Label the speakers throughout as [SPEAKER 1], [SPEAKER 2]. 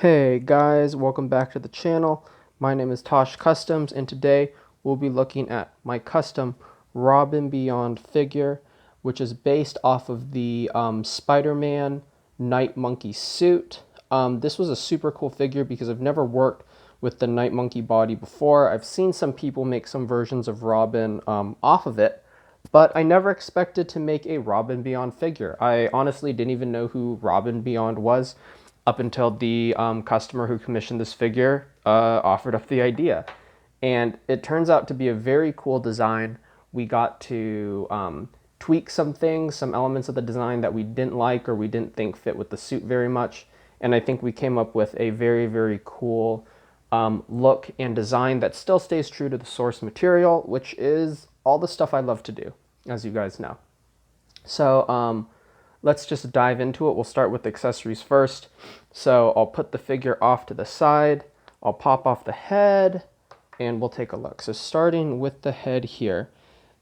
[SPEAKER 1] Hey guys, welcome back to the channel. My name is Tosh Customs, and today we'll be looking at my custom Robin Beyond figure, which is based off of the Spider-Man Night Monkey suit. This was a super cool figure because I've never worked with the Night Monkey body before. I've seen some people make some versions of Robin off of it, but I never expected to make a Robin Beyond figure. I honestly didn't even know who Robin Beyond was up until the customer who commissioned this figure offered up the idea. And it turns out to be a very cool design. We got to tweak some things, some elements of the design that we didn't like or we didn't think fit with the suit very much. And I think we came up with a very, very cool look and design that still stays true to the source material, which is all the stuff I love to do, as you guys know. So let's just dive into it. We'll start with the accessories first. So I'll put the figure off to the side. I'll pop off the head and we'll take a look. So starting with the head here,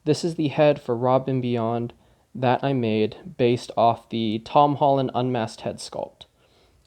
[SPEAKER 1] this is the head for Robin Beyond that I made based off the Tom Holland unmasked head sculpt.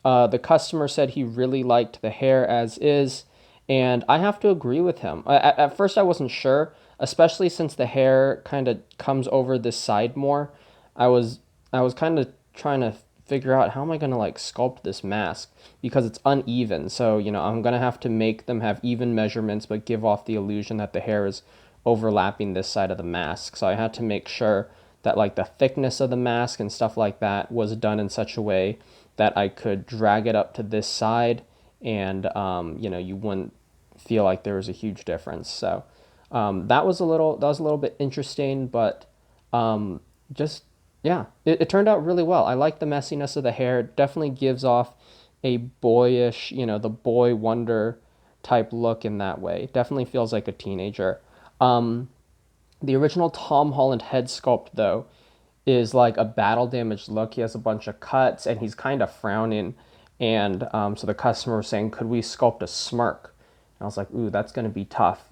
[SPEAKER 1] The customer said he really liked the hair as is, and I have to agree with him. At first, I wasn't sure, especially since the hair kind of comes over this side more. I was I was kind of trying to figure out how am I gonna like sculpt this mask because it's uneven. So I'm gonna have to make them have even measurements, but give off the illusion that the hair is overlapping this side of the mask. So I had to make sure that like the thickness of the mask and stuff like that was done in such a way that I could drag it up to this side, and you wouldn't feel like there was a huge difference. So that was a little bit interesting, but just yeah, it turned out really well. I like the messiness of the hair. It definitely gives off a boyish, the boy wonder type look in that way. It definitely feels like a teenager. The original Tom Holland head sculpt, though, is like a battle damaged look. He has a bunch of cuts and he's kind of frowning. And so the customer was saying, could we sculpt a smirk? And I was like, ooh, that's going to be tough.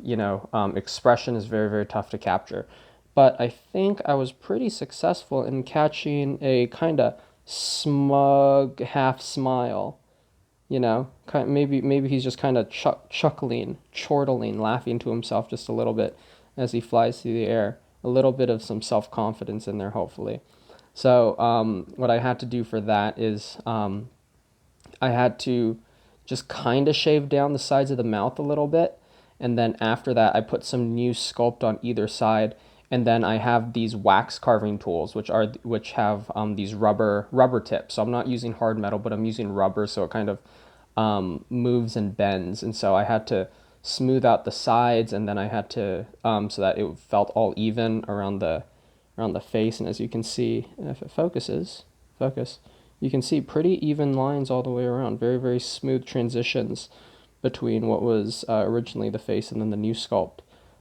[SPEAKER 1] Expression is very, very tough to capture. But I think I was pretty successful in catching a kind of smug half smile. Maybe he's just kind of chuckling, chortling, laughing to himself just a little bit as he flies through the air. A little bit of some self-confidence in there, hopefully. So what I had to do for that is I had to just kind of shave down the sides of the mouth a little bit. And then after that, I put some new sculpt on either side. And then I have these wax carving tools, which have these rubber tips. So I'm not using hard metal, but I'm using rubber, so it kind of moves and bends. And so I had to smooth out the sides, and then I had to so that it felt all even around the face. And as you can see, if it focus, you can see pretty even lines all the way around. Very, very smooth transitions between what was originally the face and then the new sculpt.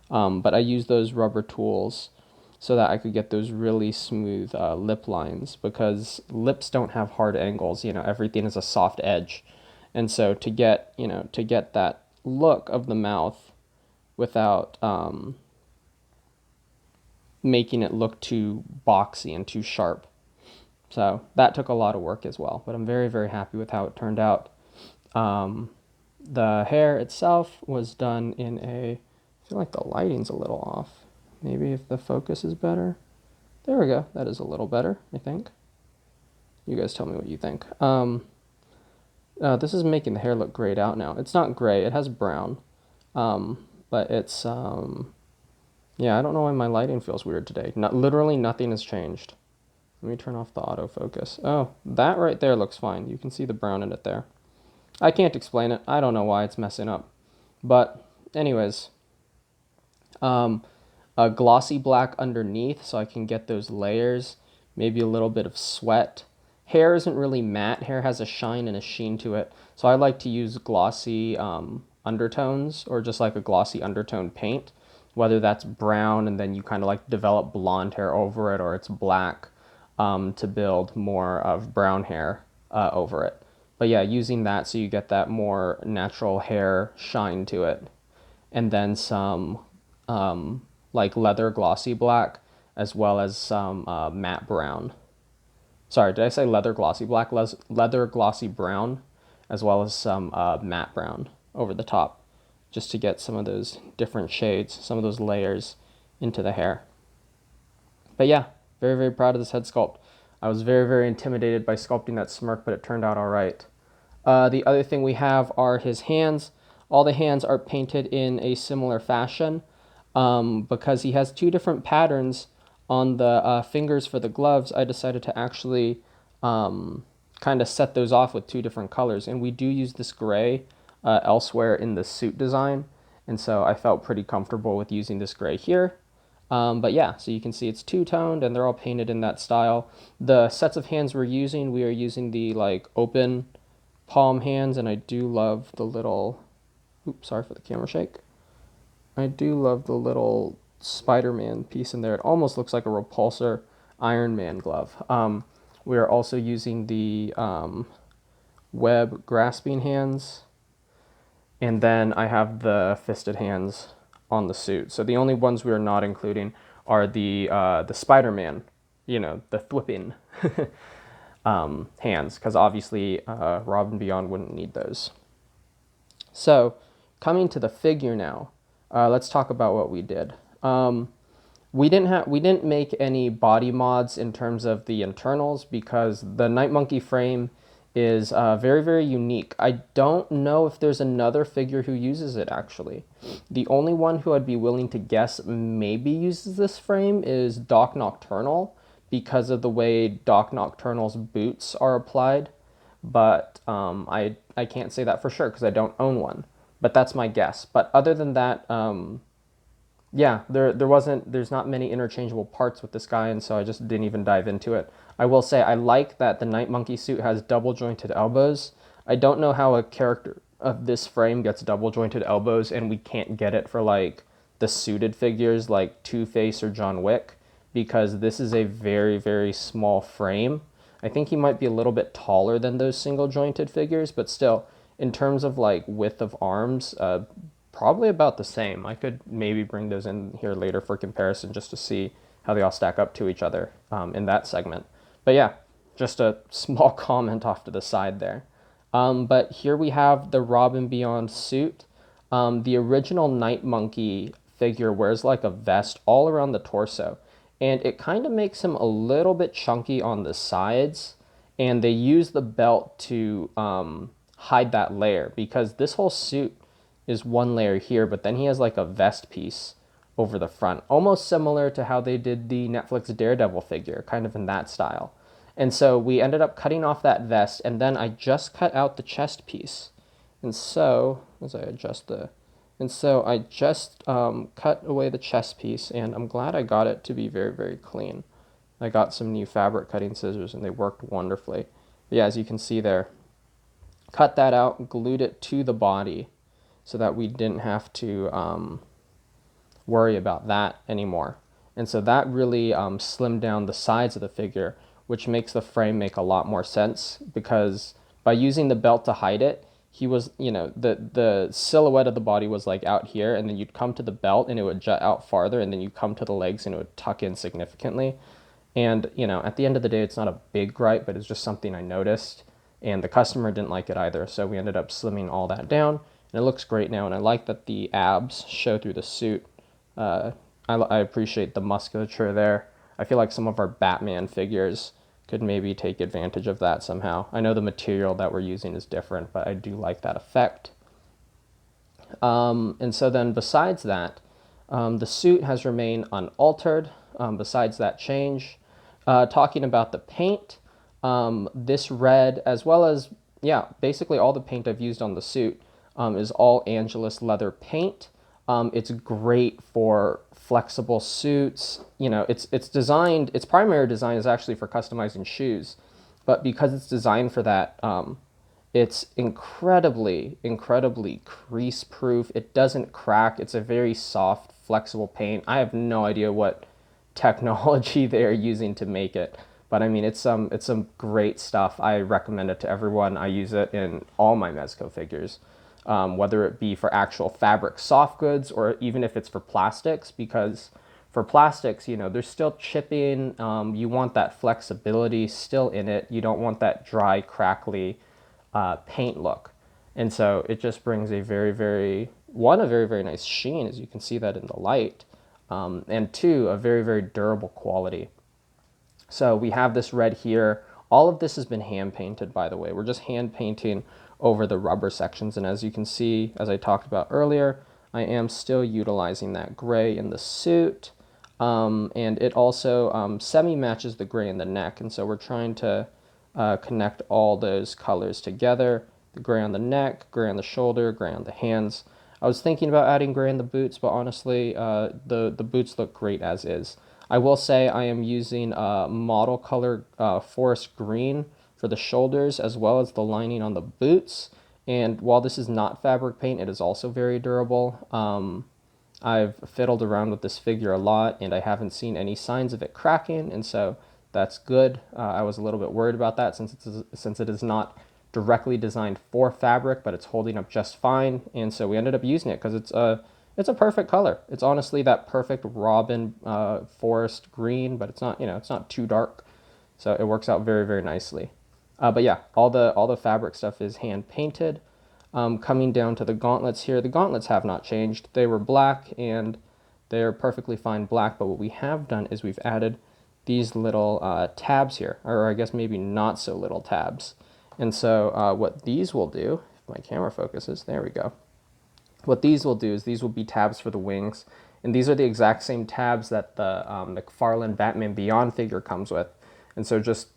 [SPEAKER 1] But I used those rubber tools so that I could get those really smooth lip lines, because lips don't have hard angles. Everything is a soft edge. And so to get that look of the mouth without making it look too boxy and too sharp. So that took a lot of work as well, but I'm very, very happy with how it turned out. The hair itself was done in I feel like the lighting's a little off. Maybe if the focus is better. There we go. That is a little better, I think. You guys tell me what you think. This is making the hair look grayed out now. It's not gray. It has brown. But it's, yeah, I don't know why my lighting feels weird today. Literally nothing has changed. Let me turn off the autofocus. Oh, that right there looks fine. You can see the brown in it there. I can't explain it. I don't know why it's messing up. But anyways, a glossy black underneath so I can get those layers, maybe a little bit of sweat. Hair isn't really matte. Hair has a shine and a sheen to it. So I like to use glossy undertones, or just like a glossy undertone paint, whether that's brown and then you kind of like develop blonde hair over it, or it's black to build more of brown hair over it. But yeah, using that so you get that more natural hair shine to it. And then some like leather glossy black, as well as some matte brown. Sorry, did I say leather glossy black? Leather glossy brown, as well as some matte brown over the top, just to get some of those different shades, some of those layers into the hair. But yeah, very, very proud of this head sculpt. I was very, very intimidated by sculpting that smirk, but it turned out all right. The other thing we have are his hands. All the hands are painted in a similar fashion because he has two different patterns on the fingers for the gloves. I decided to actually kind of set those off with two different colors. And we do use this gray elsewhere in the suit design. And so I felt pretty comfortable with using this gray here. But yeah, so you can see it's two-toned and they're all painted in that style. The sets of hands we are using the like open palm hands, and I do love the little, oops, sorry for the camera shake. I do love the little Spider-Man piece in there. It almost looks like a repulsor Iron Man glove. We are also using the web grasping hands, and then I have the fisted hands on the suit. So the only ones we are not including are the Spider-Man, you know, the thwipping hands, because obviously Rob and Beyond wouldn't need those. So coming to the figure now, let's talk about what we did. We didn't make any body mods in terms of the internals because the Night Monkey frame is very, very unique. I don't know if there's another figure who uses it, actually. The only one who I'd be willing to guess maybe uses this frame is Doc Nocturnal, because of the way Doc Nocturnal's boots are applied. But I can't say that for sure because I don't own one. But that's my guess. But other than that, yeah, there's not many interchangeable parts with this guy, and so I just didn't even dive into it. I will say I like that the Night Monkey suit has double jointed elbows. I don't know how a character of this frame gets double jointed elbows, and we can't get it for like the suited figures like Two-Face or John Wick, because this is a very, very small frame. I think he might be a little bit taller than those single jointed figures, but still, in terms of like width of arms, probably about the same. I could maybe bring those in here later for comparison just to see how they all stack up to each other in that segment. But yeah, just a small comment off to the side there. But here we have the Rob and Beyond suit. The original Night Monkey figure wears like a vest all around the torso, and it kind of makes him a little bit chunky on the sides, and they use the belt to hide that layer, because this whole suit is one layer here, but then he has like a vest piece over the front, almost similar to how they did the Netflix Daredevil figure, kind of in that style. And so we ended up cutting off that vest, and then I just cut out the chest piece. And so, as I adjust the, and so I just cut away the chest piece, and I'm glad I got it to be very, very clean. I got some new fabric cutting scissors, and they worked wonderfully. But yeah, as you can see there, cut that out, glued it to the body, so that we didn't have to worry about that anymore. And so that really slimmed down the sides of the figure, which makes the frame make a lot more sense, because by using the belt to hide it, he was, you know, the silhouette of the body was like out here, and then you'd come to the belt and it would jut out farther, and then you come to the legs and it would tuck in significantly. And, you know, at the end of the day, it's not a big gripe, but it's just something I noticed, and the customer didn't like it either. So we ended up slimming all that down, and it looks great now. And I like that the abs show through the suit. I appreciate the musculature there. I feel like some of our Batman figures could maybe take advantage of that somehow. I know the material that we're using is different, but I do like that effect. And so then besides that, the suit has remained unaltered besides that change. Talking about the paint, this red, as well as, yeah, basically all the paint I've used on the suit is all Angelus leather paint. It's great for flexible suits. You know, it's designed, its primary design is actually for customizing shoes, but because it's designed for that, it's incredibly, incredibly crease proof. It doesn't crack. It's a very soft, flexible paint. I have no idea what technology they're using to make it, but I mean, it's some great stuff. I recommend it to everyone. I use it in all my Mezco figures. Whether it be for actual fabric soft goods or even if it's for plastics, because for plastics, you know, there's still chipping. You want that flexibility still in it. You don't want that dry, crackly paint look. And so it just brings a very nice sheen, as you can see that in the light, and two, a very durable quality. So we have this red here. All of this has been hand painted, by the way. We're just hand painting over the rubber sections. And as you can see, as I talked about earlier, I am still utilizing that gray in the suit. And it also semi-matches the gray in the neck. And so we're trying to connect all those colors together. The gray on the neck, gray on the shoulder, gray on the hands. I was thinking about adding gray in the boots, but honestly, the boots look great as is. I will say I am using model color forest green for the shoulders as well as the lining on the boots. And while this is not fabric paint, it is also very durable. I've fiddled around with this figure a lot and I haven't seen any signs of it cracking, and so that's good. I was a little bit worried about that since it is not directly designed for fabric, but it's holding up just fine, and so we ended up using it because it's a perfect color. It's honestly that perfect robin forest green, but it's not, it's not too dark, so it works out very nicely. But yeah, all the fabric stuff is hand painted. Coming down to the gauntlets here, the gauntlets have not changed. They were black and they're perfectly fine black, but what we have done is we've added these little tabs here, or I guess maybe not so little tabs. And so what these will do, if my camera focuses, there we go. What these will do is these will be tabs for the wings, and these are the exact same tabs that the McFarlane Batman Beyond figure comes with. And so just,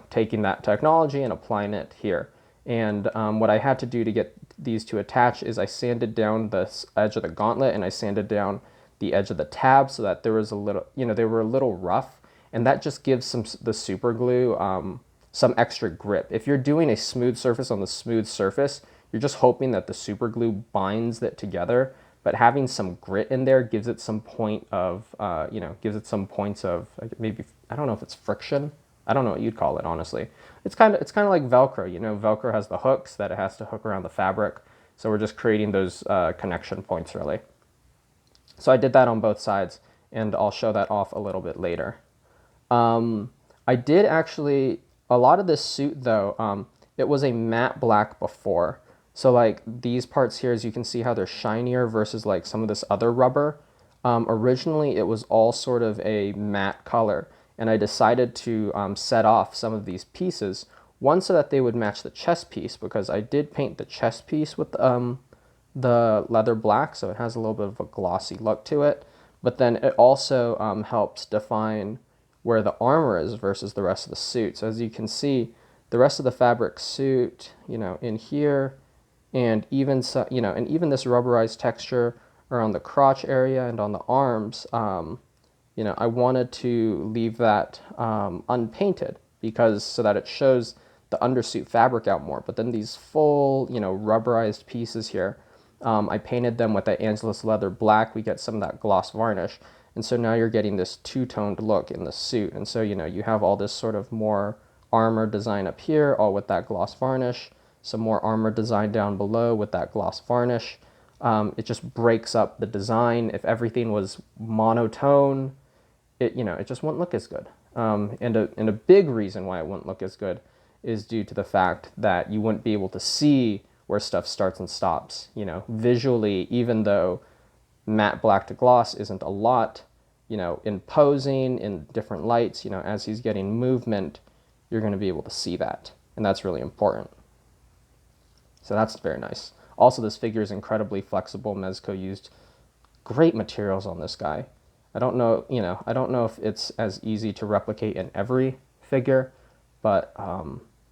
[SPEAKER 1] taking that technology and applying it here. And what I had to do to get these to attach is I sanded down the edge of the gauntlet and I sanded down the edge of the tab so that there was a little, they were a little rough, and that just gives the super glue some extra grip. If you're doing a smooth surface on the smooth surface, you're just hoping that the super glue binds it together, but having some grit in there gives it some point of, gives it some points of maybe, I don't know if it's friction. I don't know what you'd call it, honestly. It's kind of like Velcro. Velcro has the hooks that it has to hook around the fabric. So we're just creating those connection points, really. So I did that on both sides, and I'll show that off a little bit later. I did actually, a lot of this suit though, it was a matte black before. So like these parts here, as you can see how they're shinier versus like some of this other rubber. Originally it was all sort of a matte color, and I decided to set off some of these pieces, one so that they would match the chest piece, because I did paint the chest piece with the leather black, so it has a little bit of a glossy look to it, but then it also helps define where the armor is versus the rest of the suit. So as you can see, the rest of the fabric suit, in here, and even so, and even this rubberized texture around the crotch area and on the arms, I wanted to leave that unpainted because so that it shows the undersuit fabric out more. But then these full, rubberized pieces here, I painted them with that Angelus leather black. We get some of that gloss varnish. And so now you're getting this two-toned look in the suit. And so, you have all this sort of more armor design up here, all with that gloss varnish, some more armor design down below with that gloss varnish. It just breaks up the design. If everything was monotone, it just wouldn't look as good. And a big reason why it wouldn't look as good is due to the fact that you wouldn't be able to see where stuff starts and stops. Visually, even though matte black to gloss isn't a lot, in posing, in different lights, as he's getting movement, you're going to be able to see that. And that's really important. So that's very nice. Also, this figure is incredibly flexible. Mezco used great materials on this guy. I don't know if it's as easy to replicate in every figure, but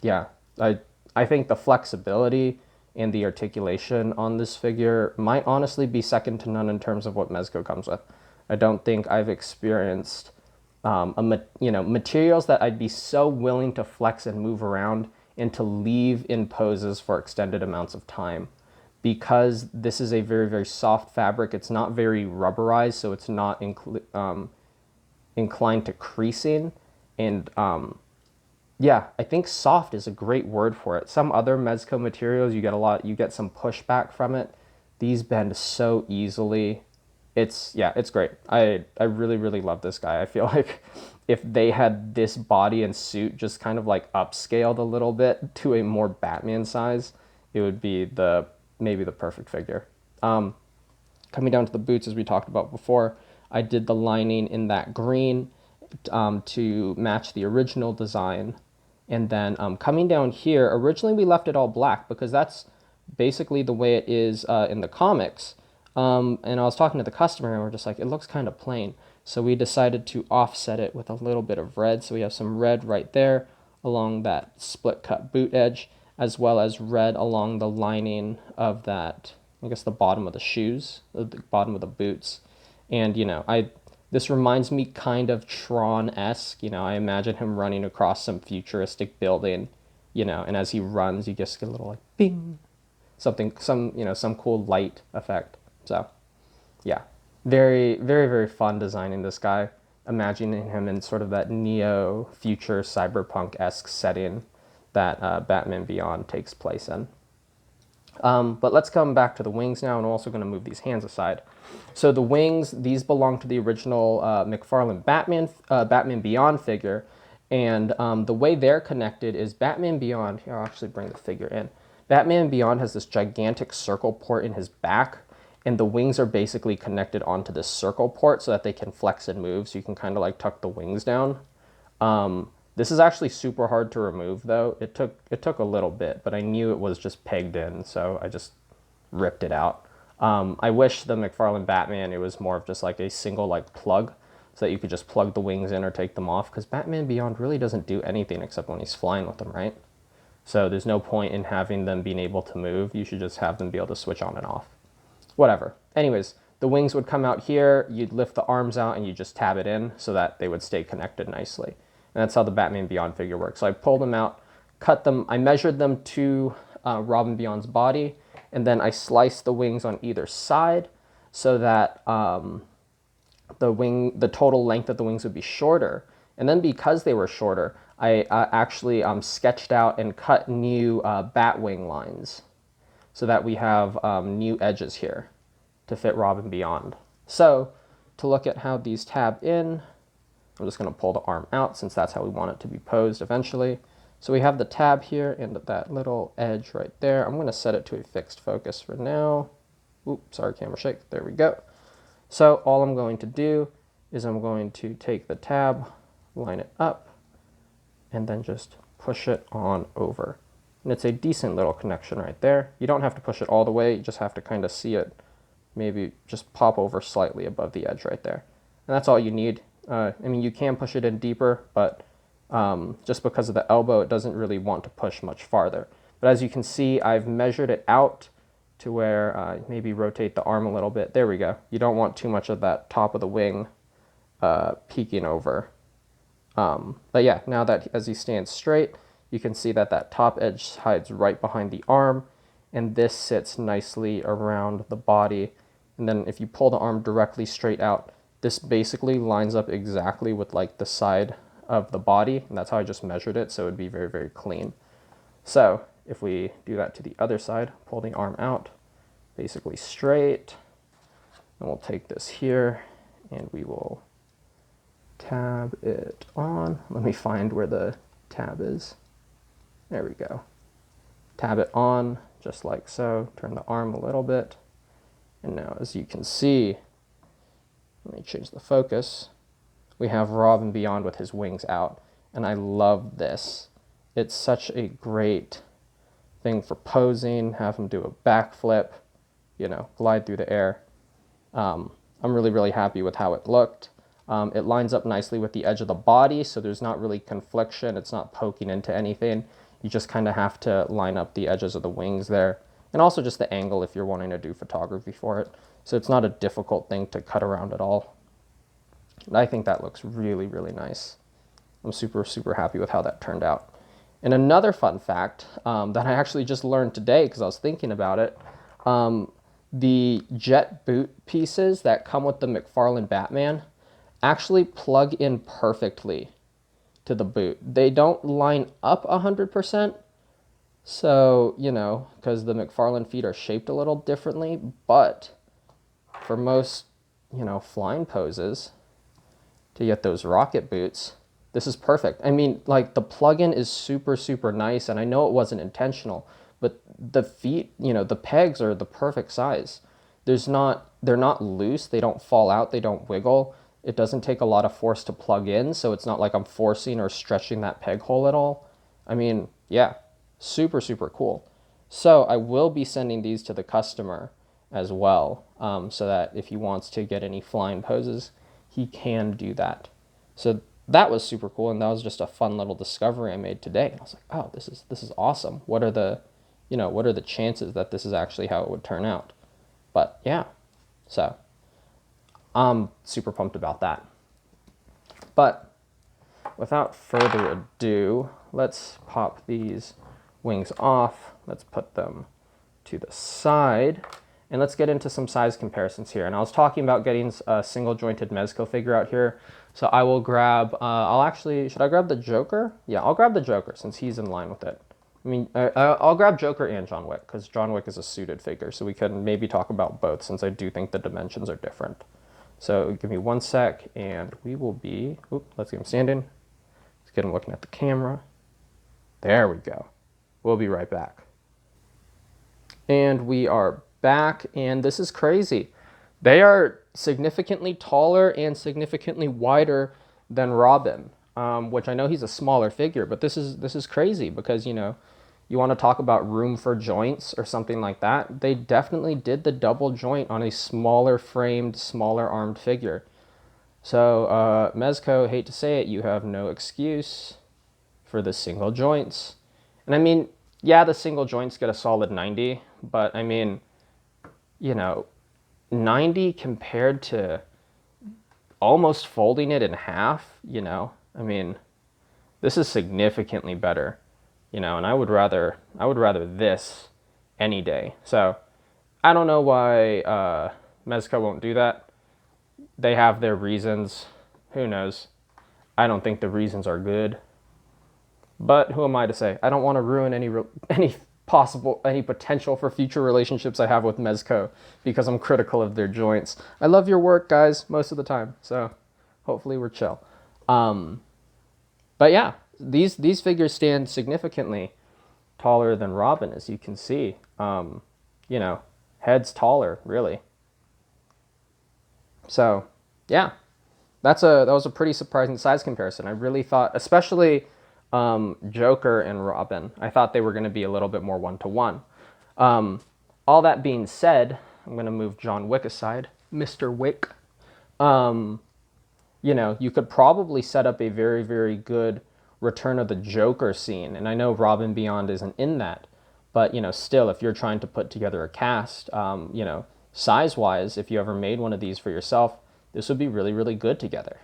[SPEAKER 1] yeah, I think the flexibility and the articulation on this figure might honestly be second to none in terms of what Mezco comes with. I don't think I've experienced materials that I'd be so willing to flex and move around and to leave in poses for extended amounts of time. Because this is a very soft fabric, it's not very rubberized, so it's not inclined to creasing. And yeah, I think soft is a great word for it. Some other Mezco materials, you get some pushback from it. These bend so easily. Yeah, it's great. I really really love this guy. I feel like if they had this body and suit just kind of like upscaled a little bit to a more Batman size, it would be maybe the perfect figure. Coming down to the boots, as we talked about before, I did the lining in that green to match the original design. And then coming down here, originally we left it all black because that's basically the way it is in the comics. And I was talking to the customer and we're just like, it looks kind of plain. So we decided to offset it with a little bit of red. So we have some red right there along that split cut boot edge, as well as red along the lining of that, I guess the bottom of the shoes, the bottom of the boots. And, this reminds me kind of Tron-esque. I imagine him running across some futuristic building, and as he runs, you just get a little like bing, some cool light effect. So, yeah, very, very, very fun designing this guy. Imagining him in sort of that neo future cyberpunk-esque setting that Batman Beyond takes place in. But let's come back to the wings now, and I'm also going to move these hands aside. So the wings, these belong to the original McFarlane Batman Beyond figure, and the way they're connected is Batman Beyond, here I'll actually bring the figure in. Batman Beyond has this gigantic circle port in his back, and the wings are basically connected onto this circle port so that they can flex and move, so you can kind of like tuck the wings down. This is actually super hard to remove though. It took a little bit, but I knew it was just pegged in, so I just ripped it out. I wish the McFarlane Batman, it was more of just like a single like plug so that you could just plug the wings in or take them off, because Batman Beyond really doesn't do anything except when he's flying with them, right? So there's no point in having them being able to move. You should just have them be able to switch on and off. Whatever. Anyways, the wings would come out here, you'd lift the arms out and you just tab it in so that they would stay connected nicely. And that's how the Batman Beyond figure works. So I pulled them out, cut them, I measured them to Robin Beyond's body, and then I sliced the wings on either side so that the total length of the wings would be shorter. And then because they were shorter, I actually sketched out and cut new bat wing lines so that we have new edges here to fit Robin Beyond. So to look at how these tab in, I'm just going to pull the arm out since that's how we want it to be posed eventually. So we have the tab here and that little edge right there. I'm going to set it to a fixed focus for now. Oops, sorry, camera shake. There we go. So all I'm going to do is I'm going to take the tab, line it up, and then just push it on over. And it's a decent little connection right there. You don't have to push it all the way. You just have to kind of see it maybe just pop over slightly above the edge right there. And that's all you need. I mean, you can push it in deeper, but just because of the elbow, it doesn't really want to push much farther. But as you can see, I've measured it out to where maybe rotate the arm a little bit. There we go. You don't want too much of that top of the wing peeking over. But yeah, now that as he stands straight, you can see that that top edge hides right behind the arm, and this sits nicely around the body. And then if you pull the arm directly straight out, this basically lines up exactly with like the side of the body, and that's how I just measured it, so it would be very, very clean. So if we do that to the other side, pull the arm out, basically straight, and we'll take this here, and we will tab it on. Let me find where the tab is. There we go. Tab it on, just like so. Turn the arm a little bit. And now, as you can see, let me change the focus. We have Robin Beyond with his wings out. And I love this. It's such a great thing for posing. Have him do a backflip, glide through the air. I'm really, really happy with how it looked. It lines up nicely with the edge of the body, so there's not really confliction. It's not poking into anything. You just kind of have to line up the edges of the wings there. And also just the angle if you're wanting to do photography for it. So it's not a difficult thing to cut around at all. And I think that looks really, really nice. I'm super, super happy with how that turned out. And another fun fact that I actually just learned today because I was thinking about it, the jet boot pieces that come with the McFarlane Batman actually plug in perfectly to the boot. They don't line up 100%, so, because the McFarlane feet are shaped a little differently, but for most you know, flying poses, to get those rocket boots, this is perfect. I mean, like the plugin is super, super nice, and I know it wasn't intentional, but the feet, you know, the pegs are the perfect size. They're not loose, they don't fall out, they don't wiggle. It doesn't take a lot of force to plug in, so it's not like I'm forcing or stretching that peg hole at all. I mean, yeah, super, super cool. So I will be sending these to the customer as well, so that if he wants to get any flying poses, he can do that. So that was super cool, and that was just a fun little discovery I made today. And I was like, oh, this is awesome. What are the, you know, what are the chances that this is actually how it would turn out? But yeah, so I'm super pumped about that. But without further ado, let's pop these wings off. Let's put them to the side. And let's get into some size comparisons here. And I was talking about getting a single jointed Mezco figure out here. So I will grab, should I grab the Joker? Yeah, I'll grab the Joker since he's in line with it. I mean, I'll grab Joker and John Wick because John Wick is a suited figure. So we can maybe talk about both since I do think the dimensions are different. So give me one sec and we will be, let's get him standing. Let's get him looking at the camera. There we go. We'll be right back. And we are back, and this is crazy. They are significantly taller and significantly wider than Robin, which I know he's a smaller figure, but this is crazy because, you know, you want to talk about room for joints or something like that. They definitely did the double joint on a smaller framed, smaller armed figure. So, Mezco, hate to say it, you have no excuse for the single joints. And I mean, yeah, the single joints get a solid 90, but I mean, you know, 90 compared to almost folding it in half, you know, I mean, this is significantly better, you know, and I would rather this any day. So I don't know why Mezco won't do that. They have their reasons. Who knows? I don't think the reasons are good. But who am I to say? I don't want to ruin any potential for future relationships I have with Mezco because I'm critical of their joints. I love your work, guys, most of the time. So hopefully we're chill. But yeah, these figures stand significantly taller than Robin, as you can see. You know, head's taller, really. So yeah, that was a pretty surprising size comparison. I really thought, especially Joker and Robin, I thought they were going to be a little bit more one-to-one. All that being said, I'm going to move John Wick aside. Mr. Wick. You know, you could probably set up a very, very good Return of the Joker scene. And I know Robin Beyond isn't in that. But, you know, still, if you're trying to put together a cast, you know, size-wise, if you ever made one of these for yourself, this would be really, really good together.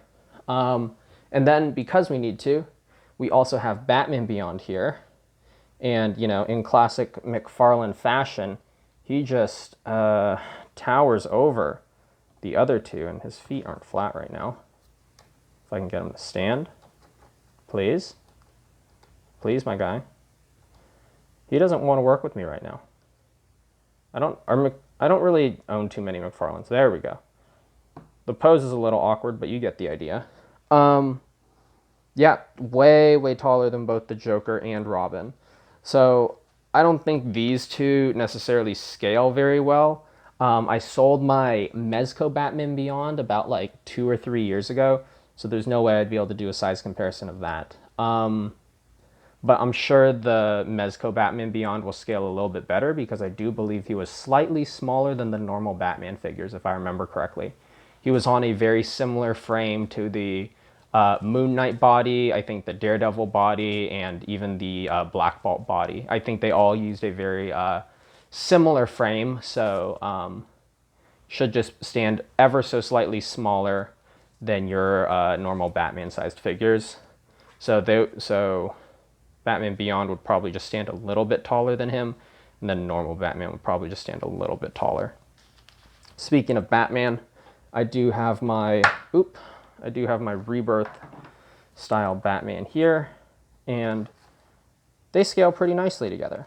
[SPEAKER 1] And then, because we need to, we also have Batman Beyond here. And, you know, in classic McFarlane fashion, he just towers over the other two, and his feet aren't flat right now. If I can get him to stand. Please. Please, my guy. He doesn't want to work with me right now. I don't really own too many McFarlanes. There we go. The pose is a little awkward, but you get the idea. Yeah, way, way taller than both the Joker and Robin. So I don't think these two necessarily scale very well. I sold my Mezco Batman Beyond about like 2 or 3 years ago, so there's no way I'd be able to do a size comparison of that. But I'm sure the Mezco Batman Beyond will scale a little bit better because I do believe he was slightly smaller than the normal Batman figures, if I remember correctly. He was on a very similar frame to the Moon Knight body, I think the Daredevil body, and even the Black Bolt body. I think they all used a very similar frame, so should just stand ever so slightly smaller than your normal Batman-sized figures. So Batman Beyond would probably just stand a little bit taller than him, and then normal Batman would probably just stand a little bit taller. Speaking of Batman, I do have my Rebirth style Batman here, and they scale pretty nicely together.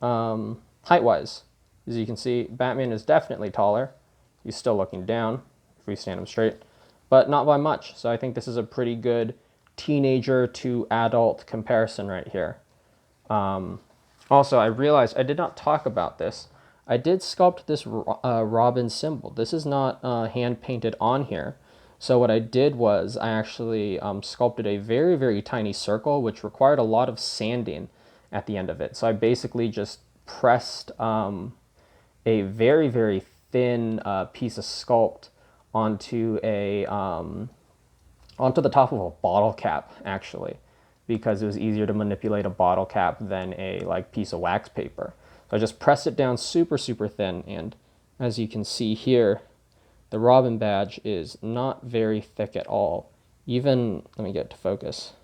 [SPEAKER 1] Height-wise, as you can see, Batman is definitely taller. He's still looking down if we stand him straight, but not by much. So I think this is a pretty good teenager to adult comparison right here. Also, I realized I did not talk about this. I did sculpt this Robin symbol. This is not hand painted on here. So what I did was I actually sculpted a very, very tiny circle, which required a lot of sanding at the end of it. So I basically just pressed a very, very thin piece of sculpt onto onto the top of a bottle cap, actually, because it was easier to manipulate a bottle cap than a piece of wax paper. So I just pressed it down super, super thin, and as you can see here, the Robin badge is not very thick at all. Even, let me get it to focus.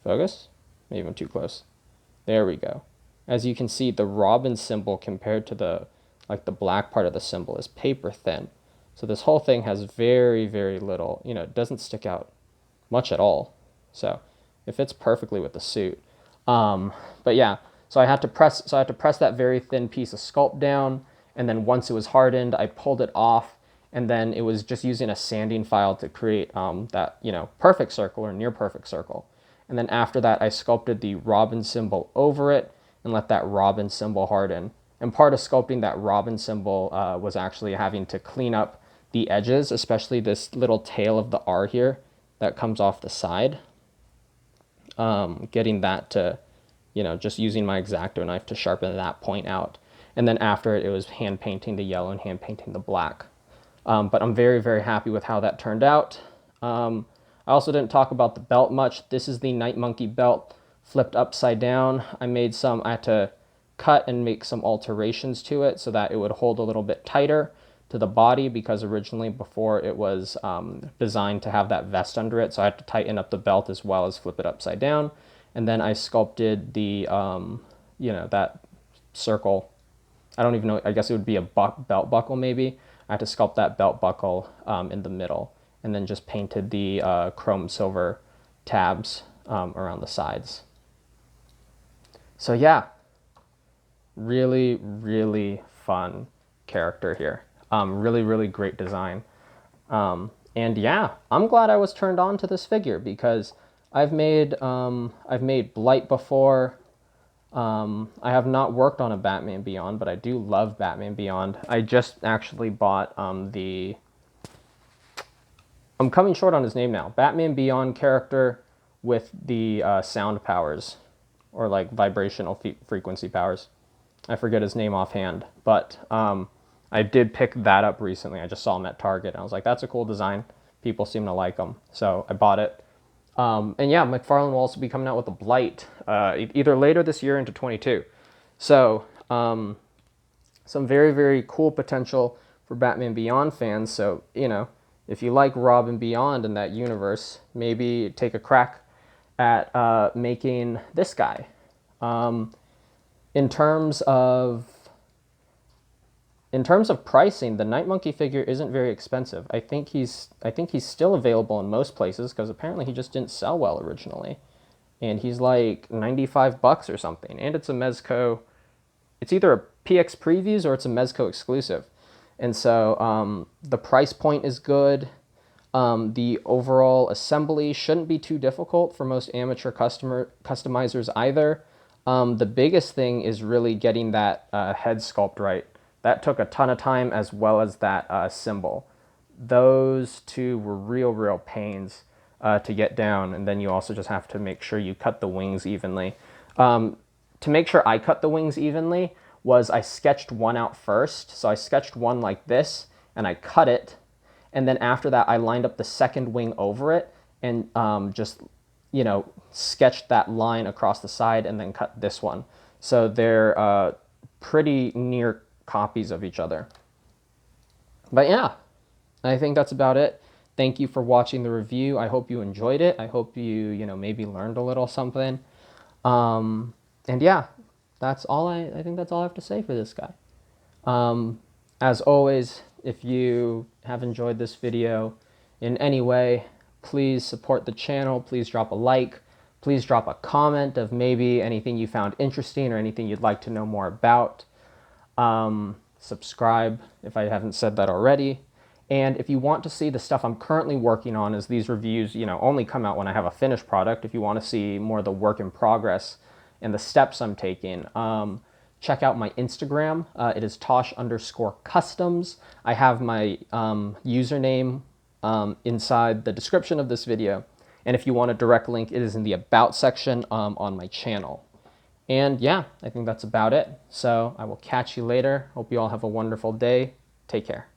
[SPEAKER 1] Focus? Maybe I'm too close. There we go. As you can see, the Robin symbol compared to the black part of the symbol is paper thin. So this whole thing has very, very little, it doesn't stick out much at all. So it fits perfectly with the suit. But yeah, so I had to press that very thin piece of sculpt down, and then once it was hardened, I pulled it off, and then it was just using a sanding file to create that, perfect circle or near perfect circle. And then after that, I sculpted the Robin symbol over it and let that Robin symbol harden. And part of sculpting that Robin symbol was actually having to clean up the edges, especially this little tail of the R here that comes off the side. Getting that to, just using my X-Acto knife to sharpen that point out. And then after it was hand painting the yellow and hand painting the black. But I'm very, very happy with how that turned out. I also didn't talk about the belt much. This is the Night Monkey belt flipped upside down. I had to cut and make some alterations to it so that it would hold a little bit tighter to the body, because originally before it was designed to have that vest under it. So I had to tighten up the belt as well as flip it upside down. And then I sculpted the, that circle. I don't even know, I guess it would be a belt buckle maybe. I had to sculpt that belt buckle in the middle, and then just painted the chrome silver tabs around the sides. So yeah, really, really fun character here. Really, really great design. And yeah, I'm glad I was turned on to this figure, because I've made Blight before. I have not worked on a Batman Beyond, but I do love Batman Beyond. I just actually bought I'm coming short on his name now. Batman Beyond character with the sound powers, or vibrational frequency powers. I forget his name offhand, but I did pick that up recently. I just saw him at Target, and I was like, that's a cool design. People seem to like him, so I bought it. And yeah, McFarlane will also be coming out with a Blight either later this year into 22. So some very, very cool potential for Batman Beyond fans. So, if you like Robin Beyond in that universe, maybe take a crack at making this guy. In terms of pricing, the Night Monkey figure isn't very expensive. I think he's still available in most places, because apparently he just didn't sell well originally. And he's like $95 or something. And it's a Mezco. It's either a PX Previews or it's a Mezco exclusive. And so the price point is good. The overall assembly shouldn't be too difficult for most amateur customizers either. The biggest thing is really getting that head sculpt right. That took a ton of time, as well as that symbol. Those two were real pains to get down. And then you also just have to make sure you cut the wings evenly. To make sure I cut the wings evenly was I sketched one out first. So I sketched one like this, and I cut it. And then after that, I lined up the second wing over it, and just, sketched that line across the side, and then cut this one. So they're pretty near copies of each other. But yeah, I think that's about it. Thank you for watching the review. I hope you enjoyed it. I hope you, maybe learned a little something. And yeah, that's all I think that's all I have to say for this guy. As always, if you have enjoyed this video in any way, please support the channel. Please drop a like. Please drop a comment of maybe anything you found interesting or anything you'd like to know more about. subscribe if I haven't said that already. And if you want to see the stuff I'm currently working on, as these reviews, only come out when I have a finished product. If you want to see more of the work in progress and the steps I'm taking, check out my Instagram. It is Tosh_customs. I have my username inside the description of this video. And if you want a direct link, it is in the About section on my channel. And yeah, I think that's about it. So I will catch you later. Hope you all have a wonderful day. Take care.